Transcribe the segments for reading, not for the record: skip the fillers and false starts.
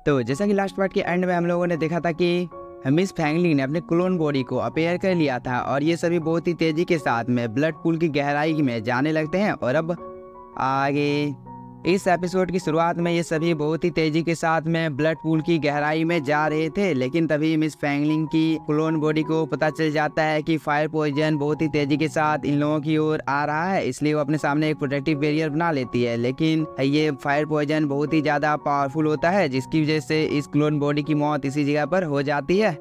तो जैसा कि लास्ट पार्ट के एंड में हम लोगों ने देखा था कि मिस फैंगलिंग ने अपने क्लोन बॉडी को अपेयर कर लिया था और ये सभी बहुत ही तेजी के साथ में ब्लड पूल की गहराई में जाने लगते हैं। और अब आगे इस एपिसोड की शुरुआत में ये सभी बहुत ही तेजी के साथ में ब्लड पूल की गहराई में जा रहे थे, लेकिन तभी मिस फैंगलिंग की क्लोन बॉडी को पता चल जाता है कि फायर पॉइजन बहुत ही तेजी के साथ इन लोगों की ओर आ रहा है, इसलिए वो अपने सामने एक प्रोटेक्टिव बैरियर बना लेती है। लेकिन ये फायर पॉइजन बहुत ही ज़्यादा पावरफुल होता है, जिसकी वजह से इस क्लोन बॉडी की मौत इसी जगह पर हो जाती है।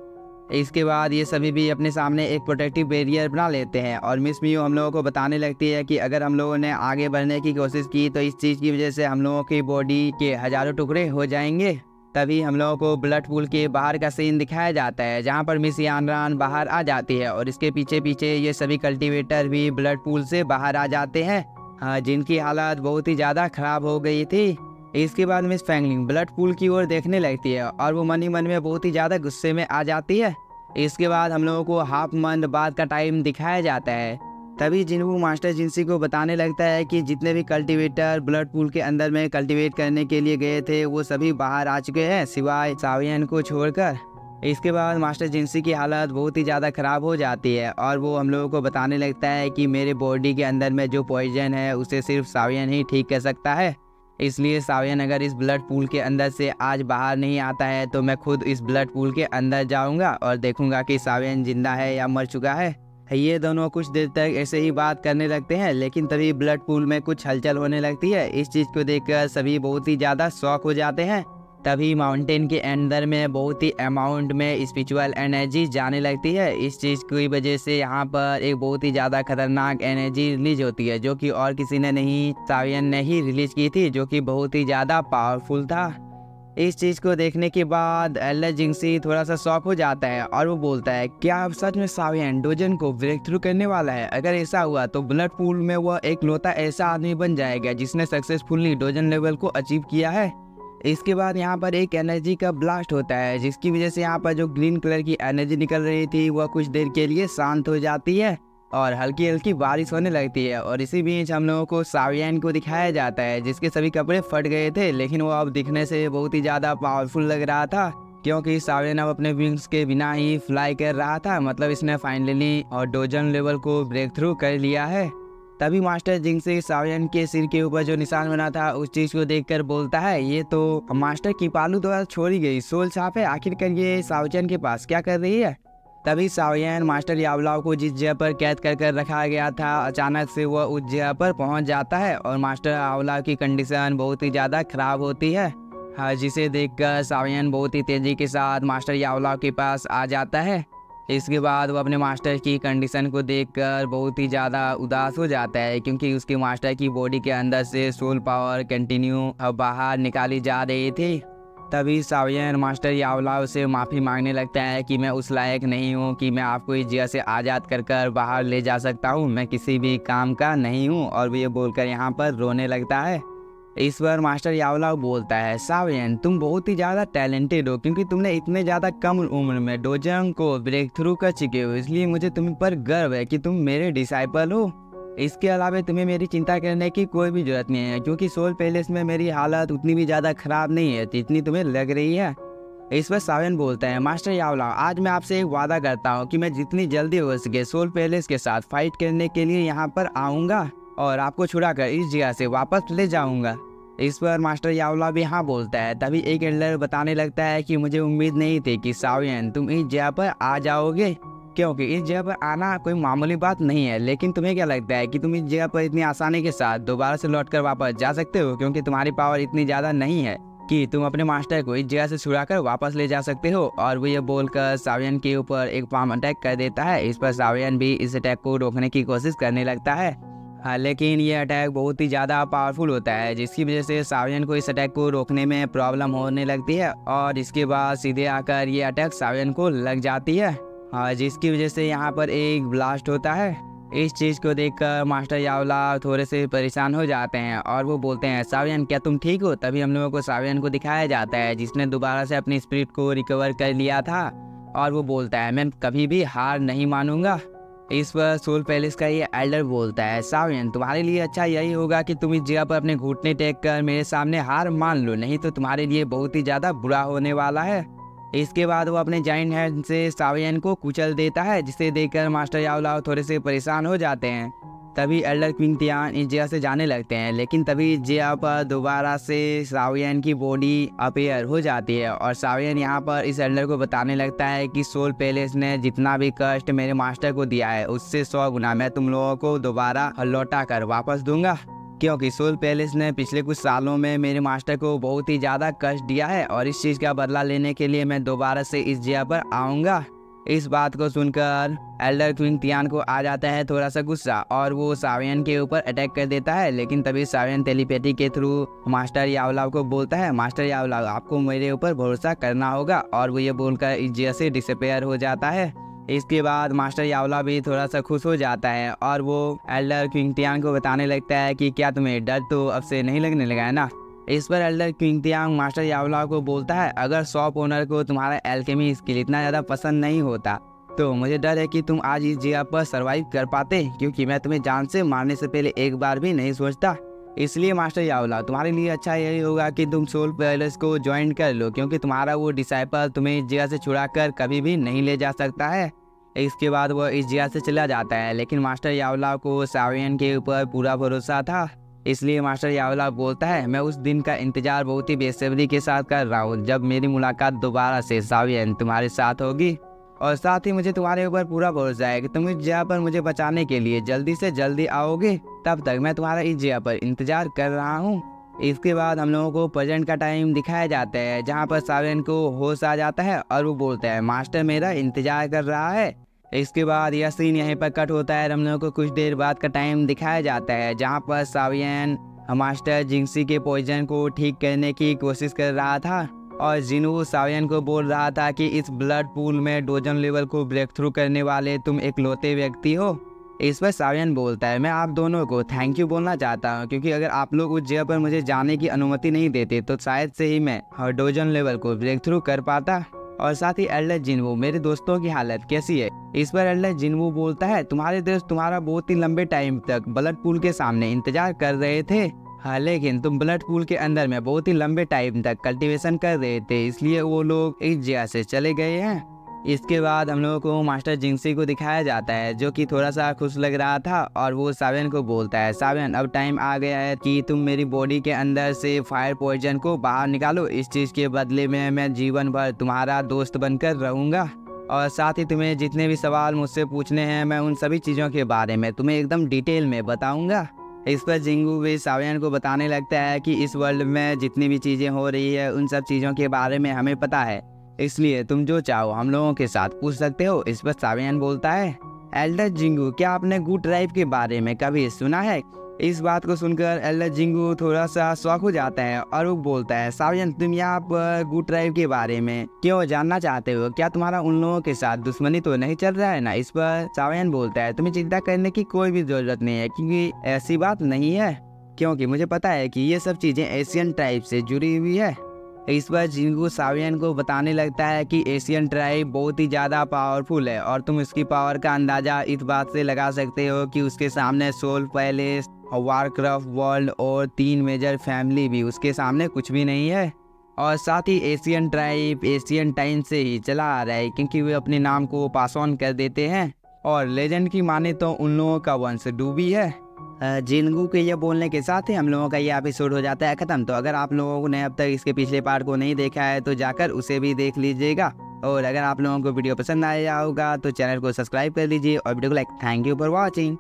इसके बाद ये सभी भी अपने सामने एक प्रोटेक्टिव बैरियर बना लेते हैं और मिस मियो हम लोगों को बताने लगती है कि अगर हम लोगों ने आगे बढ़ने की कोशिश की तो इस चीज़ की वजह से हम लोगों की बॉडी के हज़ारों टुकड़े हो जाएंगे। तभी हम लोगों को ब्लड पूल के बाहर का सीन दिखाया जाता है, जहाँ पर मिस यानरान बाहर आ जाती है और इसके पीछे पीछे ये सभी कल्टीवेटर भी ब्लड पूल से बाहर आ जाते हैं, जिनकी हालत बहुत ही ज़्यादा ख़राब हो गई थी। इसके बाद मिस फैंगलिंग ब्लड पूल की ओर देखने लगती है और वो मन ही मन में बहुत ही ज़्यादा गुस्से में आ जाती है। इसके बाद हम लोगों को हाफ मंथ बाद का टाइम दिखाया जाता है। तभी जिनवू मास्टर जिनसी को बताने लगता है कि जितने भी कल्टीवेटर ब्लड पूल के अंदर में कल्टीवेट करने के लिए गए थे वो सभी बाहर आ चुके हैं, सिवाय सावियन को छोड़कर। इसके बाद मास्टर जिनसी की हालत बहुत ही ज़्यादा ख़राब हो जाती है और वो हम लोगों को बताने लगता है कि मेरे बॉडी के अंदर में जो पॉइजन है उसे सिर्फ सावियन ही ठीक कर सकता है, इसलिए सावियन अगर इस ब्लड पूल के अंदर से आज बाहर नहीं आता है तो मैं खुद इस ब्लड पूल के अंदर जाऊंगा और देखूंगा कि सावियन जिंदा है या मर चुका है। ये दोनों कुछ देर तक ऐसे ही बात करने लगते हैं, लेकिन तभी ब्लड पूल में कुछ हलचल होने लगती है। इस चीज़ को देखकर सभी बहुत ही ज़्यादा शॉक हो जाते हैं। तभी माउंटेन के अंदर में बहुत ही अमाउंट में स्पिरिचुअल एनर्जी जाने लगती है। इस चीज़ की वजह से यहाँ पर एक बहुत ही ज़्यादा खतरनाक एनर्जी रिलीज होती है, जो कि और किसी ने नहीं, सावियन ने ही रिलीज की थी, जो कि बहुत ही ज़्यादा पावरफुल था। इस चीज़ को देखने के बाद एल्डर जिंगसी थोड़ा सा शॉक हो जाता है और वो बोलता है, क्या अब सच में सावियन डोजन को ब्रेक थ्रू करने वाला है? अगर ऐसा हुआ तो ब्लड पूल में वह एक लौता ऐसा आदमी बन जाएगा जिसने सक्सेसफुली डोजन लेवल को अचीव किया है। इसके बाद यहाँ पर एक एनर्जी का ब्लास्ट होता है, जिसकी वजह से यहाँ पर जो ग्रीन कलर की एनर्जी निकल रही थी वह कुछ देर के लिए शांत हो जाती है और हल्की हल्की बारिश होने लगती है। और इसी बीच हम लोगों को सावियन को दिखाया जाता है, जिसके सभी कपड़े फट गए थे, लेकिन वो अब दिखने से बहुत ही ज़्यादा पावरफुल लग रहा था, क्योंकि सावियन अब अपने विंग्स के बिना ही फ्लाई कर रहा था। मतलब इसने फाइनली और डोजन लेवल को ब्रेक थ्रू कर लिया है। तभी मास्टर जिंगसी सावियन के सिर के ऊपर जो निशान बना था उस चीज़ को देखकर बोलता है, ये तो मास्टर कीपालू द्वारा छोड़ी गई सोल छाप है, आखिरकार ये सावियन के पास क्या कर रही है? तभी सावियन मास्टर यावलाव को जिस जगह पर कैद कर रखा गया था, अचानक से वह उस जगह पर पहुंच जाता है और मास्टर यावलाव की कंडीशन बहुत ही ज़्यादा खराब होती है, जिसे देखकर सावियन बहुत ही तेज़ी के साथ मास्टर यावलाव के पास आ जाता है। इसके बाद वो अपने मास्टर की कंडीशन को देखकर बहुत ही ज़्यादा उदास हो जाता है, क्योंकि उसके मास्टर की बॉडी के अंदर से सोल पावर कंटिन्यू बाहर निकाली जा रही थी। तभी सावियन मास्टर यावलाव से माफ़ी मांगने लगता है कि मैं उस लायक नहीं हूँ कि मैं आपको इस जगह से आज़ाद कर बाहर ले जा सकता हूँ, मैं किसी भी काम का नहीं हूँ, और वो ये बोलकर यहाँ पर रोने लगता है। इस पर मास्टर यावलाव बोलता है, सावियन तुम बहुत ही ज़्यादा टैलेंटेड हो, क्योंकि तुमने इतने ज़्यादा कम उम्र में डोजन को ब्रेक थ्रू कर चुके हो, इसलिए मुझे तुम पर गर्व है कि तुम मेरे डिसाइपल हो। इसके अलावा तुम्हें मेरी चिंता करने की कोई भी जरूरत नहीं है, क्योंकि सोल पैलेस में मेरी हालत उतनी भी ज़्यादा ख़राब नहीं है जितनी तुम्हें लग रही है। इस पर सावियन बोलता है, मास्टर यावलाव आज मैं आपसे एक वादा करता हूँ कि मैं जितनी जल्दी हो सके सोल पैलेस के साथ फाइट करने के लिए यहाँ पर आऊँगा और आपको छुड़ाकर इस जगह से वापस ले जाऊँगा। इस पर मास्टर यावलाव भी हाँ बोलता है। तभी एक एल्डर बताने लगता है कि मुझे उम्मीद नहीं थी कि सावियन तुम इस जगह पर आ जाओगे, क्योंकि इस जगह पर आना कोई मामूली बात नहीं है, लेकिन तुम्हें क्या लगता है कि तुम इस जगह पर इतनी आसानी के साथ दोबारा से लौटकर वापस जा सकते हो? क्योंकि तुम्हारी पावर इतनी ज़्यादा नहीं है कि तुम अपने मास्टर को इस जगह से छुड़ाकर वापस ले जा सकते हो। और वो ये बोलकर सावियन के ऊपर एक पाम अटैक कर देता है। इस पर सावियन भी इस अटैक को रोकने की कोशिश करने लगता है, लेकिन ये अटैक बहुत ही ज़्यादा पावरफुल होता है, जिसकी वजह से सावियन को इस अटैक को रोकने में प्रॉब्लम होने लगती है और इसके बाद सीधे आकर ये अटैक सावियन को लग जाती है, जिसकी वजह से यहाँ पर एक ब्लास्ट होता है। इस चीज़ को देखकर मास्टर यावलाव थोड़े से परेशान हो जाते हैं और वो बोलते हैं, सावियन क्या तुम ठीक हो? तभी हम लोगों को सावियन को दिखाया जाता है, जिसने दोबारा से अपनी स्पिरिट को रिकवर कर लिया था, और वो बोलता है, मैं कभी भी हार नहीं मानूंगा। इस पर सोल पैलेस का ये एल्डर बोलता है, सावियन तुम्हारे लिए अच्छा यही होगा कि तुम इस जगह पर अपने घुटने टेक कर मेरे सामने हार मान लो, नहीं तो तुम्हारे लिए बहुत ही ज़्यादा बुरा होने वाला है। इसके बाद वो अपने जाइंट हैंड से सावियन को कुचल देता है, जिसे देखकर मास्टर याओलाओ थोड़े से परेशान हो जाते हैं। तभी एल्डर क्विंग तियान इस जगह से जाने लगते हैं, लेकिन तभी इस जगह पर दोबारा से सावियन की बॉडी अपीयर हो जाती है और सावियन यहाँ पर इस एल्डर को बताने लगता है कि सोल पैलेस ने जितना भी कष्ट मेरे मास्टर को दिया है उससे 100 गुना मैं तुम लोगों को दोबारा लौटा कर वापस दूंगा, क्योंकि सोल पैलेस ने पिछले कुछ सालों में मेरे मास्टर को बहुत ही ज़्यादा कष्ट दिया है और इस चीज़ का बदला लेने के लिए मैं दोबारा से इस जगह पर आऊँगा। इस बात को सुनकर एल्डर क्विंग तियान को आ जाता है थोड़ा सा गुस्सा और वो सावियन के ऊपर अटैक कर देता है, लेकिन तभी सावियन टेलीपैथी के थ्रू मास्टर याओलाओ को बोलता है, मास्टर याओलाओ आपको मेरे ऊपर भरोसा करना होगा, और वो ये बोलकर इस जगह से डिसअपेयर हो जाता है। इसके बाद मास्टर याओलाओ भी थोड़ा सा खुश हो जाता है और वो एल्डर क्विंग तियान को बताने लगता है कि क्या तुम्हें डर तो अब से नहीं लगने लगा है ना। इस पर एल्डर क्विंग तियान मास्टर याओलाओ को बोलता है, अगर शॉप ओनर को तुम्हारा एल्केमी स्किल इतना ज़्यादा पसंद नहीं होता तो मुझे डर है कि तुम आज इस जगह पर सरवाइव कर पाते, क्योंकि मैं तुम्हें जान से मारने से पहले एक बार भी नहीं सोचता। इसलिए मास्टर याओलाओ तुम्हारे लिए अच्छा यही होगा कि तुम सोल पैलेस को ज्वाइन कर लो, क्योंकि तुम्हारा वो डिसाइपल तुम्हें इस जगह से छुड़ा कर कभी भी नहीं ले जा सकता है। इसके बाद वह इस जगह से चला जाता है, लेकिन मास्टर याओलाओ को सावियन के ऊपर पूरा भरोसा था, इसलिए मास्टर याओलाओ बोलता है, मैं उस दिन का इंतजार बहुत ही बेसब्री के साथ कर रहा हूँ जब मेरी मुलाकात दोबारा से सावियन तुम्हारे साथ होगी, और साथ ही मुझे तुम्हारे ऊपर पूरा भरोसा है कि तुम इस जगह पर मुझे बचाने के लिए जल्दी से जल्दी आओगे, तब तक मैं तुम्हारा इस जगह पर इंतजार कर रहा हूँ। इसके बाद हम लोगों को प्रेजेंट का टाइम दिखाया जाता है, जहाँ पर सावियन को होश आ जाता है और वो बोलता है, मास्टर मेरा इंतजार कर रहा है। इसके बाद यह सीन यहीं पर कट होता है। हम लोगों को कुछ देर बाद का टाइम दिखाया जाता है, जहाँ पर सावियन मास्टर जिंगसी के पॉइजन को ठीक करने की कोशिश कर रहा था और जिनवू सावियन को बोल रहा था कि इस ब्लड पूल में डोजन लेवल को ब्रेक थ्रू करने वाले तुम इकलौते व्यक्ति हो। इस पर सावियन बोलता है, मैं आप दोनों को थैंक यू बोलना चाहता हूँ, क्योंकि अगर आप लोग उस जगह पर मुझे जाने की अनुमति नहीं देते तो शायद से ही मैं डोजन लेवल को ब्रेक थ्रू कर पाता। और साथ ही एल्डर जिनवू, मेरे दोस्तों की हालत कैसी है? इस पर एल्डर जिनवू बोलता है, तुम्हारे दोस्त तुम्हारा बहुत ही लंबे टाइम तक ब्लड पूल के सामने इंतजार कर रहे थे, हाँ, लेकिन तुम ब्लड पूल के अंदर में बहुत ही लंबे टाइम तक कल्टीवेशन कर रहे थे, इसलिए वो लोग इस जगह से चले गए हैं। इसके बाद हम लोगों को मास्टर जिंगसी को दिखाया जाता है, जो कि थोड़ा सा खुश लग रहा था और वो सावियन को बोलता है, सावियन अब टाइम आ गया है कि तुम मेरी बॉडी के अंदर से फायर पॉइजन को बाहर निकालो, इस चीज़ के बदले में मैं जीवन भर तुम्हारा दोस्त बनकर रहूँगा, और साथ ही तुम्हें जितने भी सवाल मुझसे पूछने हैं मैं उन सभी चीज़ों के बारे में तुम्हें एकदम डिटेल में बताऊँगा। इस पर जिंगू भी सावियन को बताने लगता है कि इस वर्ल्ड में जितनी भी चीज़ें हो रही है उन सब चीज़ों के बारे में हमें पता है, इसलिए तुम जो चाहो हम लोगों के साथ पूछ सकते हो। इस पर सावियन बोलता है, एल्डर जिंगू क्या आपने गुड ड्राइव के बारे में कभी सुना है? इस बात को सुनकर एल्डर जिंगू थोड़ा सा शॉक हो जाता है और वो बोलता है, सावियन तुम यहाँ पर गुड ड्राइव के बारे में क्यों जानना चाहते हो? क्या तुम्हारा उन लोगों के साथ दुश्मनी तो नहीं चल रहा है ना? इस पर सावियन बोलता है, तुम्हें चिंता करने की कोई भी जरूरत नहीं है, क्योंकि ऐसी बात नहीं है, क्योंकि मुझे पता है कि ये सब चीज़ें एशियन ट्राइब से जुड़ी हुई है। इस पर जिंगू सावियन को बताने लगता है कि एशियन ट्राइब बहुत ही ज़्यादा पावरफुल है और तुम इसकी पावर का अंदाज़ा इस बात से लगा सकते हो कि उसके सामने सोल पैलेस, वारक्राफ्ट वर्ल्ड और 3 मेजर फैमिली भी उसके सामने कुछ भी नहीं है। और साथ ही एशियन ट्राइब एशियन टाइम से ही चला आ रहा है, क्योंकि वे अपने नाम को पास ऑन कर देते हैं और लेजेंड की माने तो उन लोगों का वंश डूबी है। जिंगू के ये बोलने के साथ ही हम लोगों का ये एपिसोड हो जाता है ख़त्म। तो अगर आप लोगों ने अब तक इसके पिछले पार्ट को नहीं देखा है तो जाकर उसे भी देख लीजिएगा, और अगर आप लोगों को वीडियो पसंद आया होगा तो चैनल को सब्सक्राइब कर लीजिए और वीडियो को like. Thank you for watching.